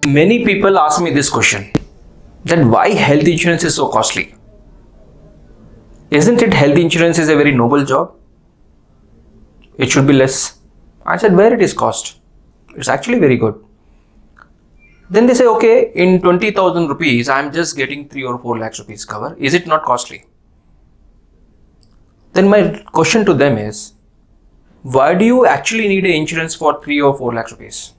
Many people ask me this question, that why health insurance is so costly. Isn't it health insurance is a very noble job? It should be less. I said, where it is cost? It's actually very good. Then they say, okay, in 20,000 rupees, I'm just getting 3 or 4 lakhs rupees cover. Is it not costly? Then my question to them is, why do you actually need an insurance for 3 or 4 lakhs rupees?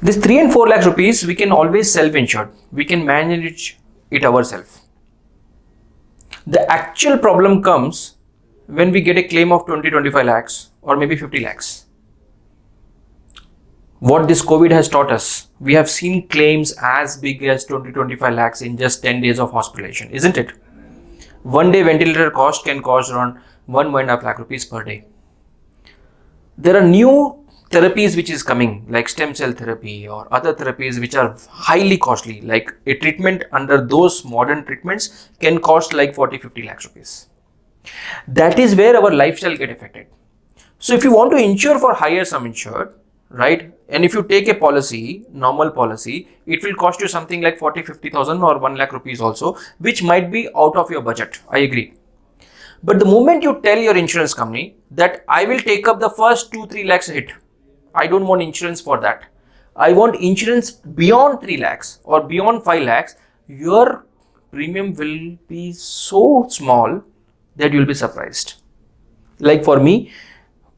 This 3 and 4 lakhs rupees, we can always self-insure. We can manage it ourselves. The actual problem comes when we get a claim of 20-25 lakhs or maybe 50 lakhs. What this COVID has taught us, we have seen claims as big as 20-25 lakhs in just 10 days of hospitalization, isn't it? One day ventilator cost can cost around 1.5 lakh rupees per day. There are new therapies which is coming, like stem cell therapy or other therapies which are highly costly. Like a treatment under those modern treatments can cost like 40-50 lakhs rupees. That is where our lifestyle get affected. So if you want to insure for higher sum insured, right, and if you take a policy, normal policy, it will cost you something like 40-50,000 or 1 lakh rupees also, which might be out of your budget. I agree. But the moment you tell your insurance company that I will take up the first 2-3 lakhs hit, I don't want insurance for that. I want insurance beyond 3 lakhs or beyond 5 lakhs. Your premium will be so small that you'll be surprised. Like for me,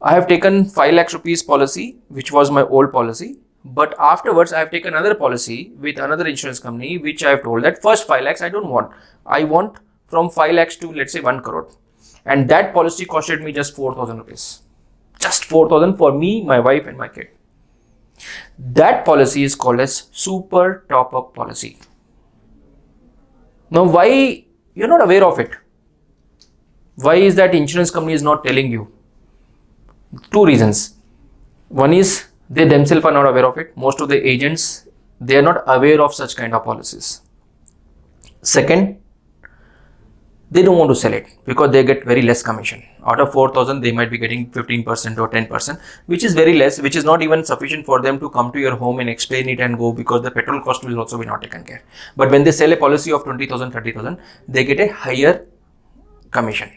I have taken 5 lakhs rupees policy, which was my old policy. But afterwards, I have taken another policy with another insurance company, which I have told that first 5 lakhs I don't want. I want from 5 lakhs to let's say 1 crore. And that policy costed me just 4,000 rupees. Just 4,000 for me, my wife and my kid. That policy is called as super top-up policy. Now, why you're not aware of it? Why is that insurance company is not telling you? 2 reasons. One is they themselves are not aware of it. Most of the agents, they are not aware of such kind of policies. Second, they don't want to sell it because they get very less commission. Out of 4,000, they might be getting 15% or 10%, which is very less, which is not even sufficient for them to come to your home and explain it and go, because the petrol cost will also be not taken care. But when they sell a policy of 20,000, 30,000, they get a higher commission.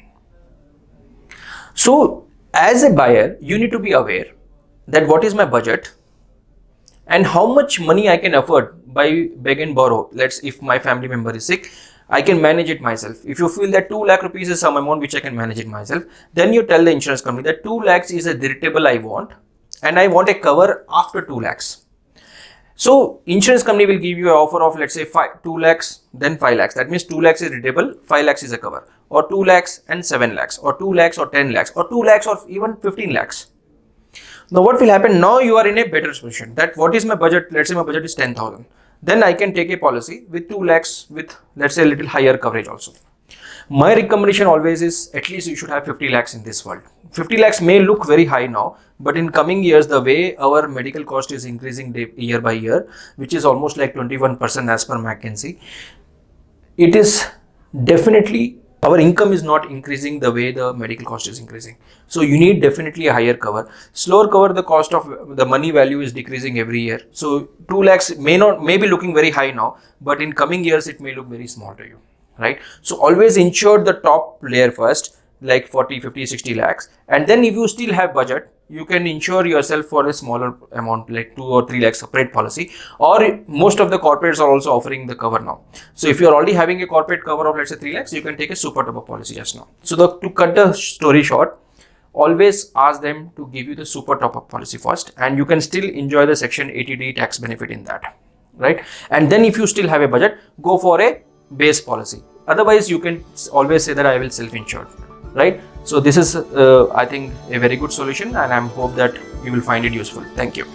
So as a buyer, you need to be aware that what is my budget and how much money I can afford by beg and borrow. If my family member is sick, I can manage it myself. If you feel that 2 lakh rupees is some amount which I can manage it myself, then you tell the insurance company that 2 lakhs is a deductible I want, and I want a cover after 2 lakhs. So insurance company will give you an offer of let's say 2 lakhs, then 5 lakhs. That means 2 lakhs is deductible, 5 lakhs is a cover, or 2 lakhs and 7 lakhs, or 2 lakhs or 10 lakhs, or 2 lakhs or even 15 lakhs. Now what will happen? Now you are in a better position. That what is my budget? Let's say my budget is 10,000. Then I can take a policy with 2 lakhs with let's say a little higher coverage also. My recommendation always is at least you should have 50 lakhs in this world. 50 lakhs may look very high now, but in coming years, the way our medical cost is increasing year by year, which is almost like 21% as per McKinsey, it is definitely, our income is not increasing the way the medical cost is increasing. So you need definitely a higher cover. Slower cover, the cost of the money value is decreasing every year. So 2 lakhs may be looking very high now, but in coming years, it may look very small to you, right? So always insure the top layer first, like 40, 50, 60 lakhs. And then if you still have budget, you can insure yourself for a smaller amount, like 2 or 3 lakhs separate policy, or most of the corporates are also offering the cover now. So if you're already having a corporate cover of let's say 3 lakhs, you can take a super top-up policy just now. So to cut the story short, always ask them to give you the super top-up policy first, and you can still enjoy the section 80D tax benefit in that, right? And then if you still have a budget, go for a base policy. Otherwise, you can always say that I will self-insure, right? So this is, I think, a very good solution, and I hope that you will find it useful. Thank you.